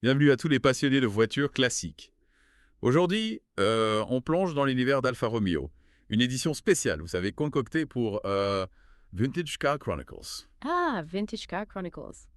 Bienvenue à tous les passionnés de voitures classiques. Aujourd'hui, on plonge dans l'univers d'Alfa Romeo. Une édition spéciale, vous savez, concoctée pour Vintage Car Chronicles. Ah, Vintage Car Chronicles.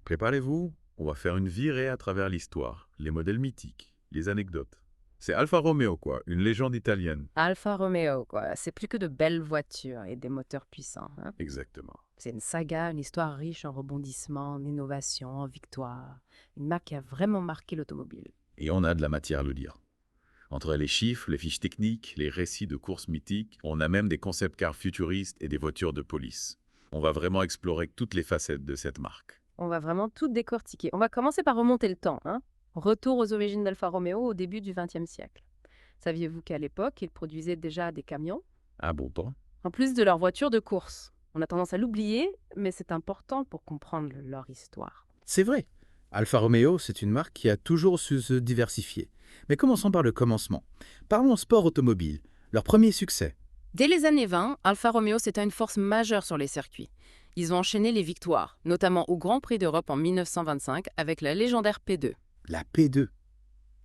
Préparez-vous, on va faire une virée à travers l'histoire, les modèles mythiques, les anecdotes. C'est Alfa Romeo, quoi, une légende italienne. Alfa Romeo, quoi. C'est plus que de belles voitures et des moteurs puissants, hein. Exactement. C'est une saga, une histoire riche en rebondissements, en innovations, en victoires. Une marque qui a vraiment marqué l'automobile. Et on a de la matière à le dire. Entre les chiffres, les fiches techniques, les récits de courses mythiques, on a même des concept cars futuristes et des voitures de police. On va vraiment explorer toutes les facettes de cette marque. On va vraiment tout décortiquer. On va commencer par remonter le temps, hein. Retour aux origines d'Alfa Romeo au début du XXe siècle. Saviez-vous qu'à l'époque, ils produisaient déjà des camions, Ah bon temps? en plus de leurs voitures de course? On a tendance à l'oublier, mais c'est important pour comprendre leur histoire. C'est vrai. Alfa Romeo, c'est une marque qui a toujours su se diversifier. Mais commençons par le commencement. Parlons sport automobile, leur premier succès. Dès les années 20, Alfa Romeo c'était une force majeure sur les circuits. Ils ont enchaîné les victoires, notamment au Grand Prix d'Europe en 1925 avec la légendaire P2. La P2.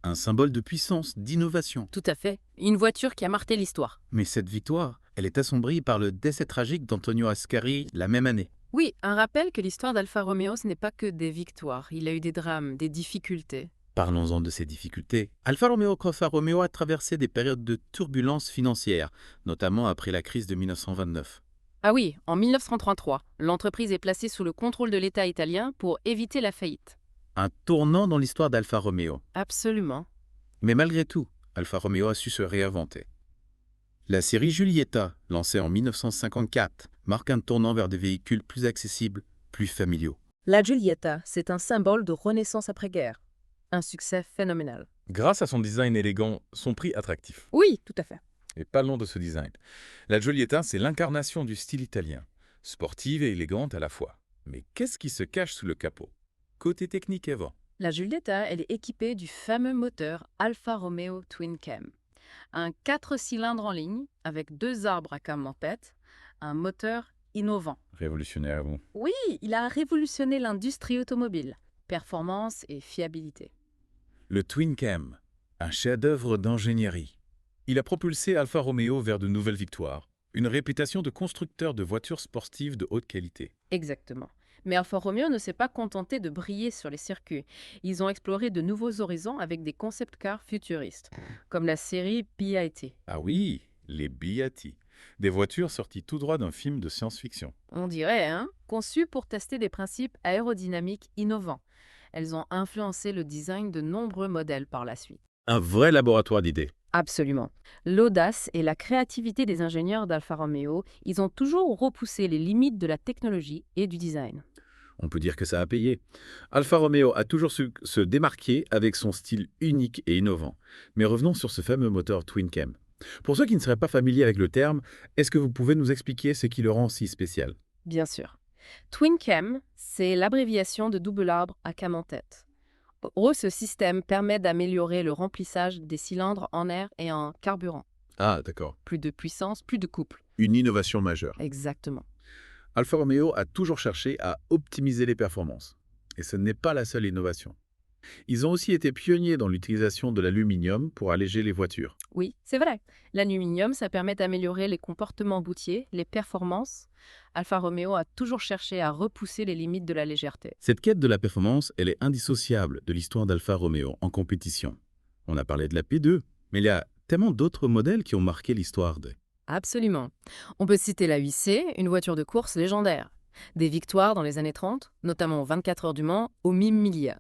Un symbole de puissance, d'innovation. Tout à fait, une voiture qui a marqué l'histoire. Mais cette victoire, elle est assombrie par le décès tragique d'Antonio Ascari la même année. Oui, un rappel que l'histoire d'Alfa Romeo ce n'est pas que des victoires, il a eu des drames, des difficultés. Parlons-en de ces difficultés. Alfa Romeo Alfa Romeo a traversé des périodes de turbulences financières, notamment après la crise de 1929. Ah oui, en 1933, l'entreprise est placée sous le contrôle de l'État italien pour éviter la faillite. Un tournant dans l'histoire d'Alfa Romeo. Absolument. Mais malgré tout, Alfa Romeo a su se réinventer. La série Giulietta, lancée en 1954, marque un tournant vers des véhicules plus accessibles, plus familiaux. La Giulietta, c'est un symbole de renaissance après-guerre. Un succès phénoménal. Grâce à son design élégant, son prix attractif. Oui, tout à fait. Et parlons de ce design. La Giulietta, c'est l'incarnation du style italien, sportive et élégante à la fois. Mais qu'est-ce qui se cache sous le capot? Côté technique, Eva. La Giulietta, elle est équipée du fameux moteur Alfa Romeo Twin Cam. Un 4 cylindres en ligne, avec 2 arbres à cam en tête, un moteur innovant. Révolutionnaire, vous. Oui, il a révolutionné l'industrie automobile. Performance et fiabilité. Le Twin Cam, un chef-d'œuvre d'ingénierie. Il a propulsé Alfa Romeo vers de nouvelles victoires, une réputation de constructeur de voitures sportives de haute qualité. Exactement. Mais Alfa Romeo ne s'est pas contenté de briller sur les circuits. Ils ont exploré de nouveaux horizons avec des concept cars futuristes, comme la série BIT. Ah oui, les Biati, des voitures sorties tout droit d'un film de science-fiction. On dirait, hein? Conçues pour tester des principes aérodynamiques innovants. Elles ont influencé le design de nombreux modèles par la suite. Un vrai laboratoire d'idées. Absolument. L'audace et la créativité des ingénieurs d'Alfa Romeo, ils ont toujours repoussé les limites de la technologie et du design. On peut dire que ça a payé. Alfa Romeo a toujours su se démarquer avec son style unique et innovant. Mais revenons sur ce fameux moteur Twin Cam. Pour ceux qui ne seraient pas familiers avec le terme, est-ce que vous pouvez nous expliquer ce qui le rend si spécial? Bien sûr. Twin Cam, c'est l'abréviation de double arbre à cam en tête. En gros, ce système permet d'améliorer le remplissage des cylindres en air et en carburant. Ah, d'accord. Plus de puissance, plus de couple. Une innovation majeure. Exactement. Alfa Romeo a toujours cherché à optimiser les performances. Et ce n'est pas la seule innovation. Ils ont aussi été pionniers dans l'utilisation de l'aluminium pour alléger les voitures. Oui, c'est vrai. L'aluminium, ça permet d'améliorer les comportements routiers, les performances. Alfa Romeo a toujours cherché à repousser les limites de la légèreté. Cette quête de la performance, elle est indissociable de l'histoire d'Alfa Romeo en compétition. On a parlé de la P2, mais il y a tellement d'autres modèles qui ont marqué l'histoire de... Absolument. On peut citer la 8C, une voiture de course légendaire. Des victoires dans les années 30, notamment aux 24 heures du Mans, au Mille.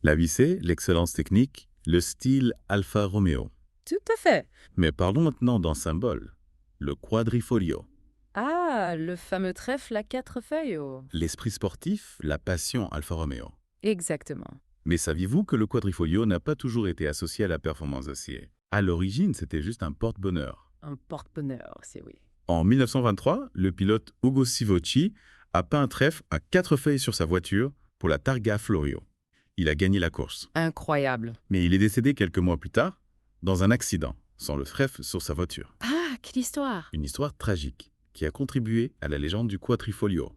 La VC, l'excellence technique, le style Alfa Romeo. Tout à fait. Mais parlons maintenant d'un symbole, le quadrifolio. Ah, le fameux trèfle à 4 feuilles. Oh. L'esprit sportif, la passion Alfa Romeo. Exactement. Mais saviez-vous que le quadrifolio n'a pas toujours été associé à la performance d'acier? À l'origine, c'était juste un porte-bonheur. Un porte-bonheur, c'est oui. En 1923, le pilote Ugo Sivocci a peint un trèfle à 4 feuilles sur sa voiture pour la Targa Florio. Il a gagné la course. Incroyable. Mais il est décédé quelques mois plus tard dans un accident, sans le trèfle sur sa voiture. Ah, quelle histoire! Une histoire tragique qui a contribué à la légende du quadrifolio.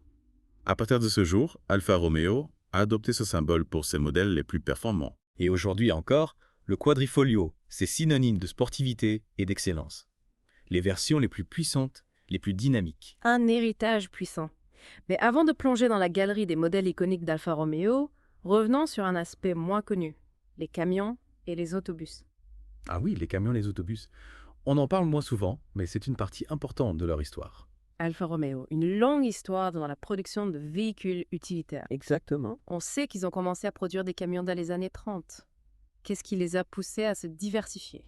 À partir de ce jour, Alfa Romeo a adopté ce symbole pour ses modèles les plus performants. Et aujourd'hui encore, le quadrifolio, c'est synonyme de sportivité et d'excellence. Les versions les plus puissantes, les plus dynamiques. Un héritage puissant. Mais avant de plonger dans la galerie des modèles iconiques d'Alfa Romeo, revenons sur un aspect moins connu, les camions et les autobus. Ah oui, les camions, les autobus. On en parle moins souvent, mais c'est une partie importante de leur histoire. Alfa Romeo, une longue histoire dans la production de véhicules utilitaires. Exactement. On sait qu'ils ont commencé à produire des camions dans les années 30. Qu'est-ce qui les a poussés à se diversifier?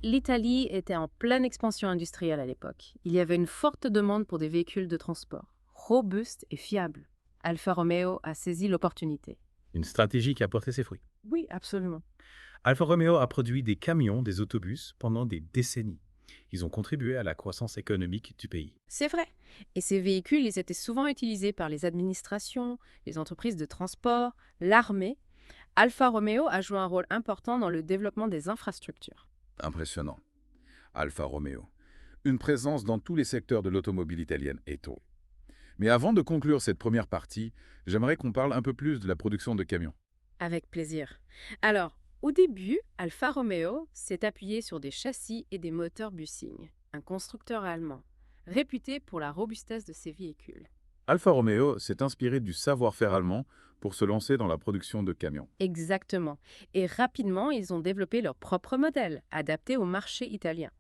L'Italie était en pleine expansion industrielle à l'époque. Il y avait une forte demande pour des véhicules de transport, robustes et fiables. Alfa Romeo a saisi l'opportunité. Une stratégie qui a porté ses fruits. Oui, absolument. Alfa Romeo a produit des camions, des autobus pendant des décennies. Ils ont contribué à la croissance économique du pays. C'est vrai. Et ces véhicules, ils étaient souvent utilisés par les administrations, les entreprises de transport, l'armée. Alfa Romeo a joué un rôle important dans le développement des infrastructures. Impressionnant. Alfa Romeo. Une présence dans tous les secteurs de l'automobile italienne et tôt. Mais avant de conclure cette première partie, j'aimerais qu'on parle un peu plus de la production de camions. Avec plaisir. Alors, au début, Alfa Romeo s'est appuyé sur des châssis et des moteurs Bussing, un constructeur allemand, réputé pour la robustesse de ses véhicules. Alfa Romeo s'est inspiré du savoir-faire allemand pour se lancer dans la production de camions. Exactement. Et rapidement, ils ont développé leur propre modèle, adapté au marché italien.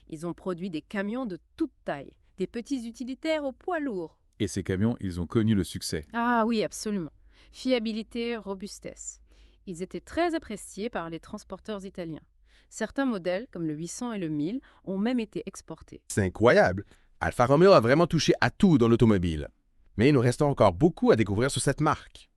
Ils ont produit des camions de toute taille, des petits utilitaires au poids lourd. Et ces camions, ils ont connu le succès. Ah oui, absolument. Fiabilité, robustesse. Ils étaient très appréciés par les transporteurs italiens. Certains modèles, comme le 800 et le 1000, ont même été exportés. C'est incroyable. Alfa Romeo a vraiment touché à tout dans l'automobile. Mais il nous reste encore beaucoup à découvrir sur cette marque.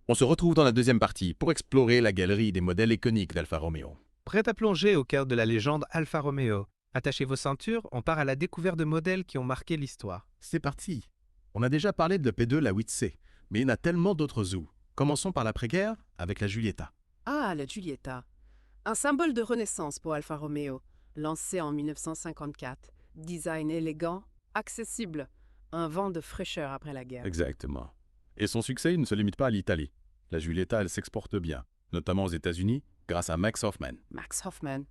On se retrouve dans la deuxième partie pour explorer la galerie des modèles iconiques d'Alfa Romeo. Prêt à plonger au cœur de la légende Alfa Romeo. Attachez vos ceintures, on part à la découverte de modèles qui ont marqué l'histoire. C'est parti. On a déjà parlé de la P2, la 8C, mais il y en a tellement d'autres zoos. Commençons par l'après-guerre avec la Giulietta. Ah, la Giulietta. Un symbole de renaissance pour Alfa Romeo, lancé en 1954. Design élégant, accessible, un vent de fraîcheur après la guerre. Exactement. Et son succès ne se limite pas à l'Italie. La Giulietta, elle s'exporte bien, notamment aux États-Unis, grâce à Max Hoffman. Max Hoffman,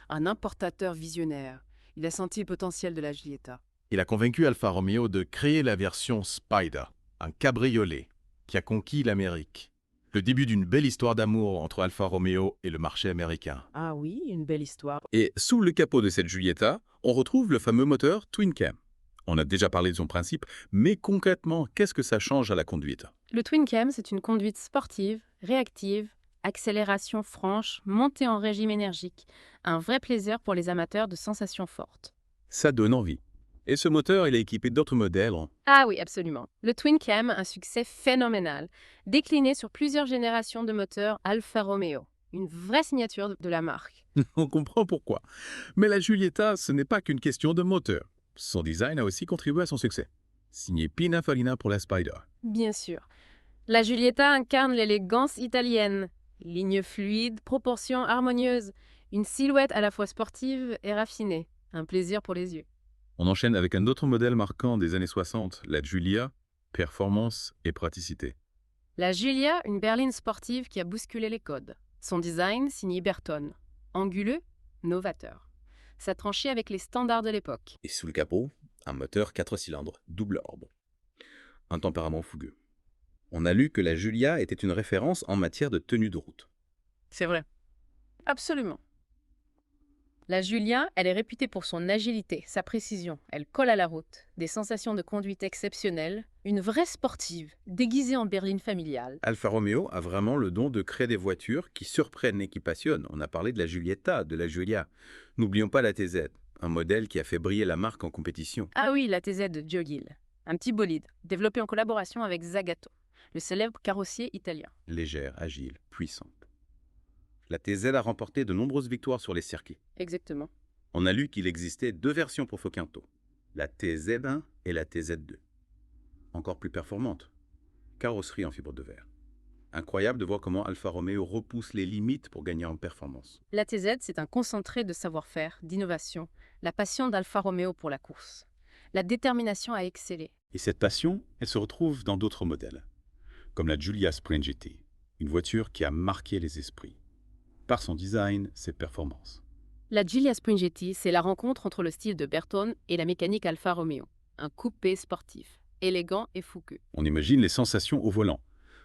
un importateur visionnaire. Il a senti le potentiel de la Giulietta. Il a convaincu Alfa Romeo de créer la version Spider, un cabriolet, qui a conquis l'Amérique. Le début d'une belle histoire d'amour entre Alfa Romeo et le marché américain. Ah oui, une belle histoire. Et sous le capot de cette Giulietta, on retrouve le fameux moteur Twin Cam. On a déjà parlé de son principe, mais concrètement, qu'est-ce que ça change à la conduite? Le Twin Cam, c'est une conduite sportive, réactive, accélération franche, montée en régime énergique. Un vrai plaisir pour les amateurs de sensations fortes. Ça donne envie. Et ce moteur, il est équipé d'autres modèles. Ah oui, absolument. Le Twin Cam, un succès phénoménal, décliné sur plusieurs générations de moteurs Alfa Romeo. Une vraie signature de la marque. On comprend pourquoi. Mais la Giulietta, ce n'est pas qu'une question de moteur. Son design a aussi contribué à son succès. Signé Pininfarina pour la Spider. Bien sûr. La Giulietta incarne l'élégance italienne. Lignes fluides, proportions harmonieuses, une silhouette à la fois sportive et raffinée. Un plaisir pour les yeux. On enchaîne avec un autre modèle marquant des années 60, la Giulia, performance et praticité. La Giulia, une berline sportive qui a bousculé les codes. Son design, signé Bertone. Anguleux, novateur. Ça tranchait avec les standards de l'époque. Et sous le capot, un moteur 4 cylindres, double orbe. Un tempérament fougueux. On a lu que la Giulia était une référence en matière de tenue de route. C'est vrai. Absolument. La Giulia, elle est réputée pour son agilité, sa précision. Elle colle à la route. Des sensations de conduite exceptionnelles. Une vraie sportive, déguisée en berline familiale. Alfa Romeo a vraiment le don de créer des voitures qui surprennent et qui passionnent. On a parlé de la Giulietta, de la Giulia. N'oublions pas la TZ, un modèle qui a fait briller la marque en compétition. Ah oui, la TZ de Joe Gill. Un petit bolide, développé en collaboration avec Zagato, le célèbre carrossier italien. Légère, agile, puissante. La TZ a remporté de nombreuses victoires sur les circuits. Exactement. On a lu qu'il existait 2 versions pour Focinto, la TZ1 et la TZ2. Encore plus performantes. Carrosserie en fibre de verre. Incroyable de voir comment Alfa Romeo repousse les limites pour gagner en performance. La TZ, c'est un concentré de savoir-faire, d'innovation, la passion d'Alfa Romeo pour la course, la détermination à exceller. Et cette passion, elle se retrouve dans d'autres modèles, comme la Giulia Sprint GT, une voiture qui a marqué les esprits, par son design, ses performances. La Giulia Sprint GT, c'est la rencontre entre le style de Bertone et la mécanique Alfa Romeo. Un coupé sportif, élégant et fougueux. On imagine les sensations au volant.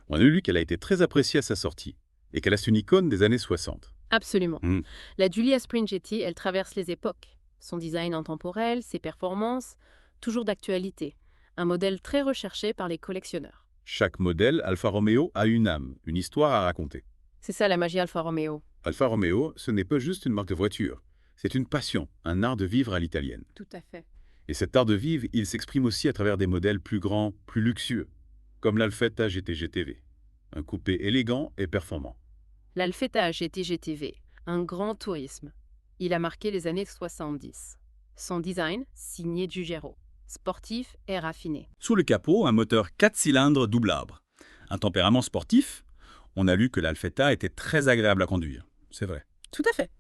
On a lu qu'elle a été très appréciée à sa sortie et qu'elle reste une icône des années 60. Absolument. Mm. La Giulia Sprint GT, elle traverse les époques. Son design intemporel, ses performances, toujours d'actualité. Un modèle très recherché par les collectionneurs. Chaque modèle Alfa Romeo a une âme, une histoire à raconter. C'est ça la magie Alfa Romeo. Alfa Romeo, ce n'est pas juste une marque de voiture. C'est une passion, un art de vivre à l'italienne. Tout à fait. Et cet art de vivre, il s'exprime aussi à travers des modèles plus grands, plus luxueux, comme l'Alfetta GT GTV, un coupé élégant et performant. L'Alfetta GT GTV, un grand tourisme. Il a marqué les années 70. Son design, signé Giugiaro, sportif et raffiné. Sous le capot, un moteur 4 cylindres double arbre. Un tempérament sportif. On a lu que l'Alfetta était très agréable à conduire. C'est vrai. Tout à fait.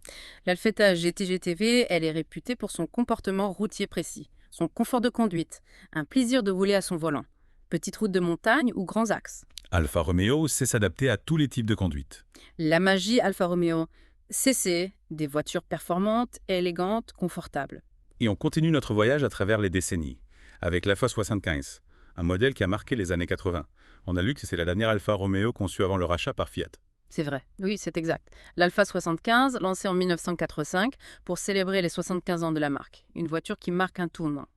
L'Alfetta GT GTV, elle est réputée pour son comportement routier précis, son confort de conduite, un plaisir de rouler à son volant, petite route de montagne ou grands axes. Alfa Romeo sait s'adapter à tous les types de conduite. La magie Alfa Romeo, c'est des voitures performantes, élégantes, confortables. Et on continue notre voyage à travers les décennies, avec l'Alfa 75, un modèle qui a marqué les années 80. On a lu que c'est la dernière Alfa Romeo conçue avant le rachat par Fiat. C'est vrai, oui, c'est exact. L'Alfa 75, lancée en 1985 pour célébrer les 75 ans de la marque. Une voiture qui marque un tournant.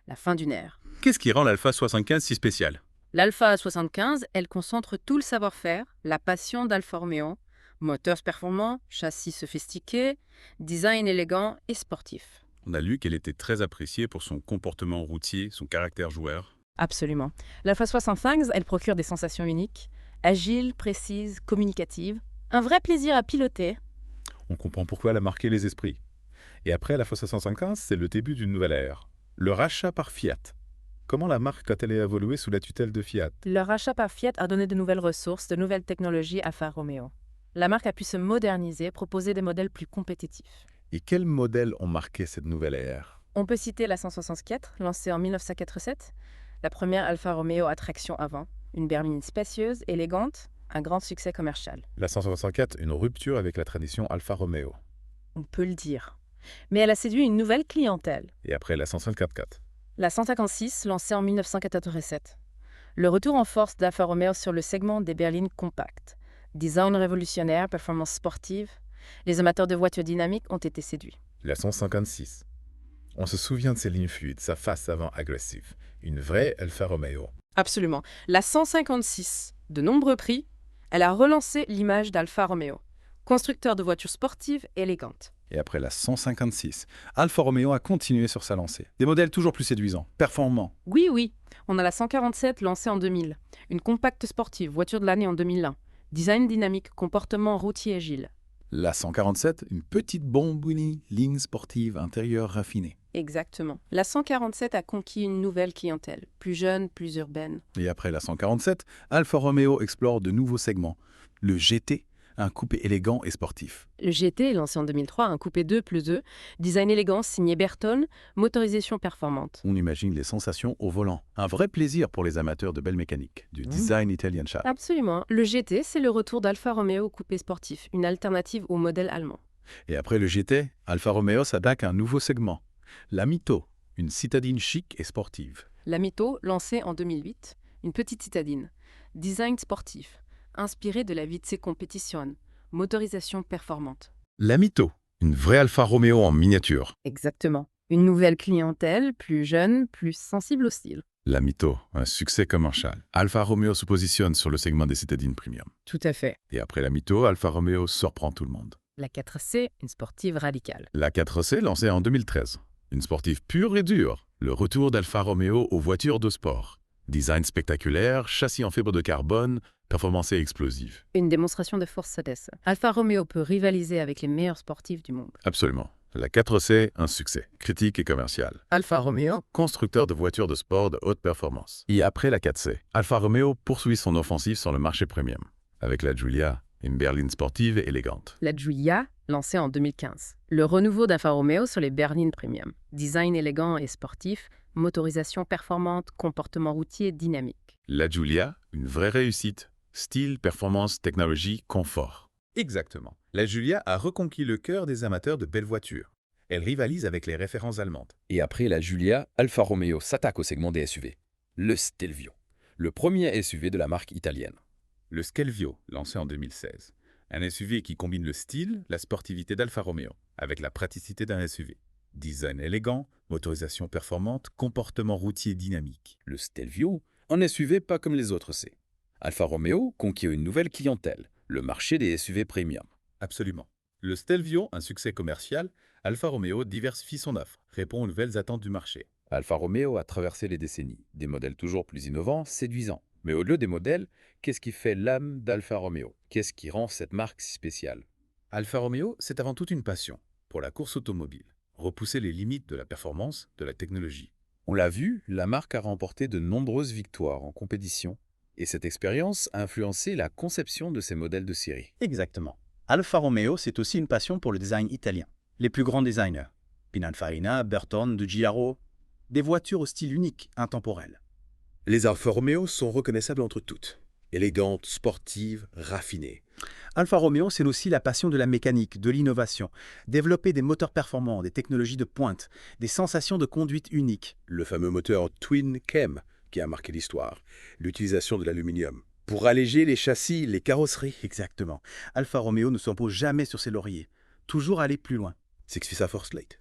La fin d'une ère. Qu'est-ce qui rend l'Alfa 75 si spécial? L'Alfa 75, elle concentre tout le savoir-faire, la passion d'Alfa Romeo, moteurs performants, châssis sophistiqués, design élégant et sportif. On a lu qu'elle était très appréciée pour son comportement routier, son caractère joueur. Absolument. L'Alfa 65, elle procure des sensations uniques, agiles, précises, communicatives. Un vrai plaisir à piloter. On comprend pourquoi elle a marqué les esprits. Et après l'Alfa 75, c'est le début d'une nouvelle ère. Le rachat par Fiat. Comment la marque a-t-elle évolué sous la tutelle de Fiat? Le rachat par Fiat a donné de nouvelles ressources, de nouvelles technologies à Alfa Romeo. La marque a pu se moderniser, proposer des modèles plus compétitifs. Et quels modèles ont marqué cette nouvelle ère? On peut citer la 164, lancée en 1987, la première Alfa Romeo à traction avant, une berline spacieuse, élégante, un grand succès commercial. La 164, une rupture avec la tradition Alfa Romeo. On peut le dire. Mais elle a séduit une nouvelle clientèle. Et après la 154. La 156, lancée en 1987. Le retour en force d'Alfa Romeo sur le segment des berlines compactes. Design révolutionnaire, performance sportive. Les amateurs de voitures dynamiques ont été séduits. La 156. On se souvient de ses lignes fluides, sa face avant agressive. Une vraie Alfa Romeo. Absolument. La 156, de nombreux prix, elle a relancé l'image d'Alfa Romeo, constructeur de voitures sportives élégantes. Et après la 156, Alfa Romeo a continué sur sa lancée. Des modèles toujours plus séduisants, performants. Oui. On a la 147 lancée en 2000, une compacte sportive, voiture de l'année en 2001. Design dynamique, comportement routier agile. La 147, une petite bombini, ligne sportive, intérieur raffiné. Exactement. La 147 a conquis une nouvelle clientèle, plus jeune, plus urbaine. Et après la 147, Alfa Romeo explore de nouveaux segments. Le GT, un coupé élégant et sportif. Le GT, lancé en 2003, un coupé 2+2, design élégant signé Bertone, motorisation performante. On imagine les sensations au volant. Un vrai plaisir pour les amateurs de belle mécanique, du design italien chat. Absolument. Le GT, c'est le retour d'Alfa Romeo au coupé sportif, une alternative au modèle allemand. Et après le GT, Alfa Romeo s'attaque à un nouveau segment. La Mito, une citadine chic et sportive. La Mito, lancée en 2008, une petite citadine. Design sportif, inspiré de la Vitesse Competition, motorisation performante. La Mito, une vraie Alfa Romeo en miniature. Exactement. Une nouvelle clientèle, plus jeune, plus sensible au style. La Mito, un succès commercial. Alfa Romeo se positionne sur le segment des citadines premium. Tout à fait. Et après la Mito, Alfa Romeo surprend tout le monde. La 4C, une sportive radicale. La 4C, lancée en 2013. Une sportive pure et dure. Le retour d'Alfa Romeo aux voitures de sport. Design spectaculaire, châssis en fibre de carbone, performance explosive. Une démonstration de force sadesse. Alfa Romeo peut rivaliser avec les meilleurs sportifs du monde. Absolument. La 4C, un succès, critique et commercial. Alfa Romeo, Constructeur de voitures de sport de haute performance. Et après la 4C, Alfa Romeo poursuit son offensive sur le marché premium. Avec la Giulia, une berline sportive et élégante. La Giulia, lancée en 2015. Le renouveau d'Alfa Romeo sur les berlines premium. Design élégant et sportif, motorisation performante, comportement routier dynamique. La Giulia, une vraie réussite. Style, performance, technologie, confort. Exactement. La Giulia a reconquis le cœur des amateurs de belles voitures. Elle rivalise avec les références allemandes. Et après la Giulia, Alfa Romeo s'attaque au segment des SUV. Le Stelvio, le premier SUV de la marque italienne. Le Stelvio, lancé en 2016. Un SUV qui combine le style, la sportivité d'Alfa Romeo, avec la praticité d'un SUV. Design élégant, motorisation performante, comportement routier dynamique. Le Stelvio, un SUV pas comme les autres C. Alfa Romeo conquiert une nouvelle clientèle, le marché des SUV premium. Absolument. Le Stelvio, un succès commercial, Alfa Romeo diversifie son offre, répond aux nouvelles attentes du marché. Alfa Romeo a traversé les décennies, des modèles toujours plus innovants, séduisants. Mais au-delà des modèles, qu'est-ce qui fait l'âme d'Alfa Romeo? Qu'est-ce qui rend cette marque si spéciale? Alfa Romeo, c'est avant tout une passion pour la course automobile. Repousser les limites de la performance, de la technologie. On l'a vu, la marque a remporté de nombreuses victoires en compétition. Et cette expérience a influencé la conception de ces modèles de série. Exactement. Alfa Romeo, c'est aussi une passion pour le design italien. Les plus grands designers, Pininfarina, Burton, De Giaro, des voitures au style unique, intemporel. Les Alfa Romeo sont reconnaissables entre toutes. Élégantes, sportives, raffinées. Alfa Romeo, c'est aussi la passion de la mécanique, de l'innovation. Développer des moteurs performants, des technologies de pointe, des sensations de conduite uniques. Le fameux moteur Twin Cam qui a marqué l'histoire. L'utilisation de l'aluminium. Pour alléger les châssis, les carrosseries. Exactement. Alfa Romeo ne s'impose jamais sur ses lauriers. Toujours aller plus loin. C'est ce qui fait sa force late.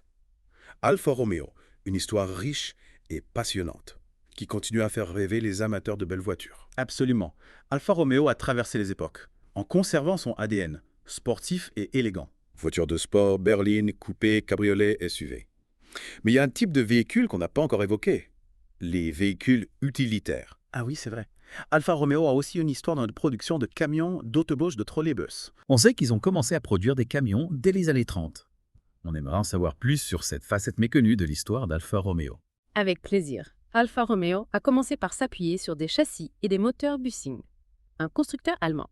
Alfa Romeo, une histoire riche et passionnante, qui continue à faire rêver les amateurs de belles voitures. Absolument. Alfa Romeo a traversé les époques, en conservant son ADN, sportif et élégant. Voitures de sport, berline, coupé, cabriolet, SUV. Mais il y a un type de véhicule qu'on n'a pas encore évoqué. Les véhicules utilitaires. Ah oui, c'est vrai. Alfa Romeo a aussi une histoire dans la production de camions, d'autobus, de trolleybus. On sait qu'ils ont commencé à produire des camions dès les années 30. On aimerait en savoir plus sur cette facette méconnue de l'histoire d'Alfa Romeo. Avec plaisir. Alfa Romeo a commencé par s'appuyer sur des châssis et des moteurs Büssing, un constructeur allemand,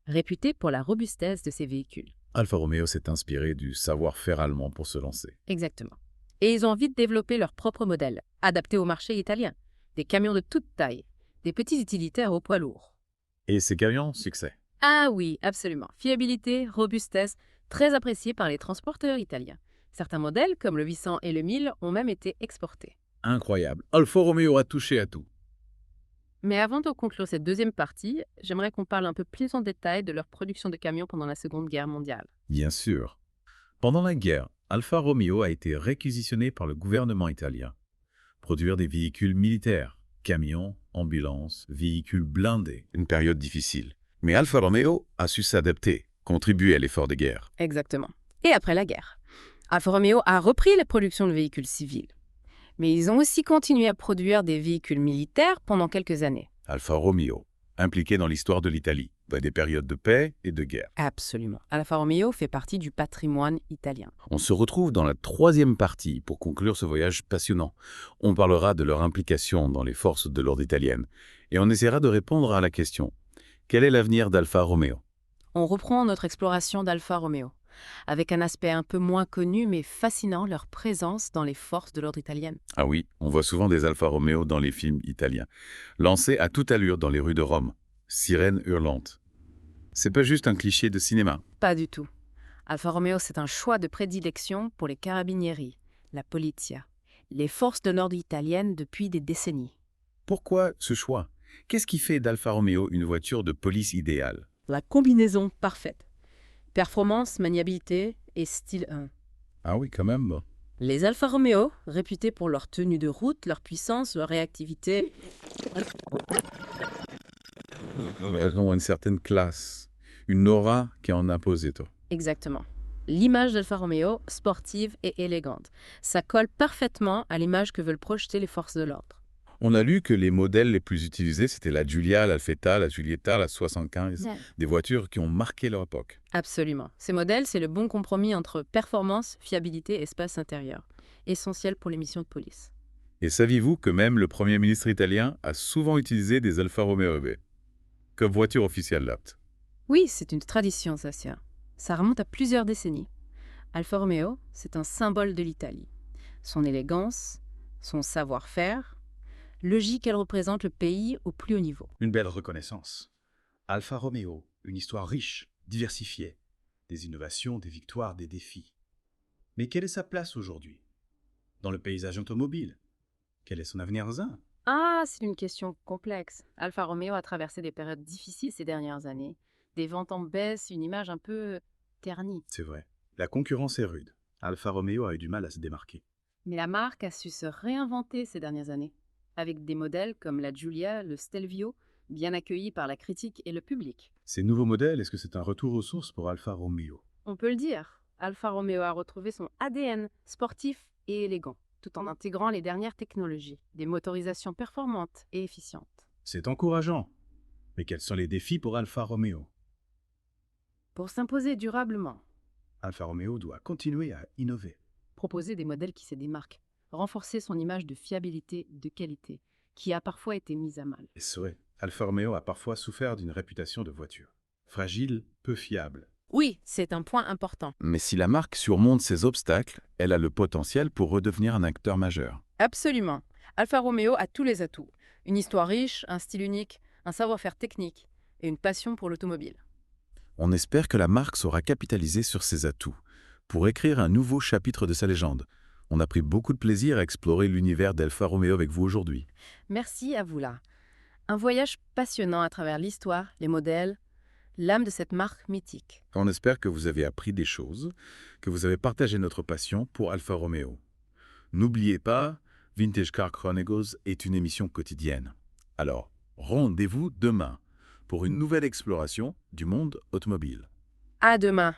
réputé pour la robustesse de ses véhicules. Alfa Romeo s'est inspiré du savoir-faire allemand pour se lancer. Exactement. Et ils ont envie de développer leur propre modèle, adapté au marché italien. Des camions de toute taille, des petits utilitaires au poids lourd. Et ces camions, succès. Ah oui, absolument. Fiabilité, robustesse, très appréciés par les transporteurs italiens. Certains modèles, comme le 800 et le 1000, ont même été exportés. Incroyable. Alfa Romeo a touché à tout. Mais avant de conclure cette deuxième partie, j'aimerais qu'on parle un peu plus en détail de leur production de camions pendant la Seconde Guerre mondiale. Bien sûr. Pendant la guerre, Alfa Romeo a été réquisitionné par le gouvernement italien. Produire des véhicules militaires, camions, ambulances, véhicules blindés. Une période difficile. Mais Alfa Romeo a su s'adapter, contribuer à l'effort de guerre. Exactement. Et après la guerre, Alfa Romeo a repris la production de véhicules civils. Mais ils ont aussi continué à produire des véhicules militaires pendant quelques années. Alfa Romeo, impliqué dans l'histoire de l'Italie, dans des périodes de paix et de guerre. Absolument. Alfa Romeo fait partie du patrimoine italien. On se retrouve dans la troisième partie pour conclure ce voyage passionnant. On parlera de leur implication dans les forces de l'ordre italiennes et on essaiera de répondre à la question « Quel est l'avenir d'Alfa Romeo ?» On reprend notre exploration d'Alfa Romeo, avec un aspect un peu moins connu mais fascinant, leur présence dans les forces de l'ordre italiennes. Ah oui, on voit souvent des Alfa Romeo dans les films italiens, lancés à toute allure dans les rues de Rome, sirènes hurlantes. C'est pas juste un cliché de cinéma. Pas du tout. Alfa Romeo, c'est un choix de prédilection pour les carabinieri, la polizia, les forces de l'ordre italiennes depuis des décennies. Pourquoi ce choix? Qu'est-ce qui fait d'Alfa Romeo une voiture de police idéale? La combinaison parfaite. Performance, maniabilité et style 1. Ah oui, quand même. Les Alfa Romeo, réputés pour leur tenue de route, leur puissance, leur réactivité. Elles ont une certaine classe, une aura qui en impose, toi. Exactement. L'image d'Alfa Romeo, sportive et élégante. Ça colle parfaitement à l'image que veulent projeter les forces de l'ordre. On a lu que les modèles les plus utilisés, c'était la Giulia, l'Alfetta, la Giulietta, la 75, des voitures qui ont marqué leur époque. Absolument. Ces modèles, c'est le bon compromis entre performance, fiabilité et espace intérieur, essentiel pour les missions de police. Et saviez-vous que même le Premier ministre italien a souvent utilisé des Alfa Romeo EB comme voiture officielle d'apte? Oui, c'est une tradition, Sassia. Ça remonte à plusieurs décennies. Alfa Romeo, c'est un symbole de l'Italie. Son élégance, son savoir-faire, Logique qu'elle représente le pays au plus haut niveau. Une belle reconnaissance. Alfa Romeo, une histoire riche, diversifiée. Des innovations, des victoires, des défis. Mais quelle est sa place aujourd'hui? Dans le paysage automobile? Quel est son avenir zen? Ah, c'est une question complexe. Alfa Romeo a traversé des périodes difficiles ces dernières années. Des ventes en baisse, une image un peu ternie. C'est vrai. La concurrence est rude. Alfa Romeo a eu du mal à se démarquer. Mais la marque a su se réinventer ces dernières années, avec des modèles comme la Giulia, le Stelvio, bien accueillis par la critique et le public. Ces nouveaux modèles, est-ce que c'est un retour aux sources pour Alfa Romeo? On peut le dire, Alfa Romeo a retrouvé son ADN sportif et élégant, tout en intégrant les dernières technologies, des motorisations performantes et efficientes. C'est encourageant. Mais quels sont les défis pour Alfa Romeo? Pour s'imposer durablement, Alfa Romeo doit continuer à innover. proposer des modèles qui se démarquent, renforcer son image de fiabilité, de qualité, qui a parfois été mise à mal. Et c'est vrai, Alfa Romeo a parfois souffert d'une réputation de voiture. Fragile, peu fiable. Oui, c'est un point important. Mais si la marque surmonte ces obstacles, elle a le potentiel pour redevenir un acteur majeur. Absolument. Alfa Romeo a tous les atouts. Une histoire riche, un style unique, un savoir-faire technique et une passion pour l'automobile. On espère que la marque saura capitaliser sur ses atouts pour écrire un nouveau chapitre de sa légende. On a pris beaucoup de plaisir à explorer l'univers d'Alfa Romeo avec vous aujourd'hui. Merci à vous là. Un voyage passionnant à travers l'histoire, les modèles, l'âme de cette marque mythique. On espère que vous avez appris des choses, que vous avez partagé notre passion pour Alfa Romeo. N'oubliez pas, Vintage Car Chronicles est une émission quotidienne. Alors, rendez-vous demain pour une nouvelle exploration du monde automobile. À demain.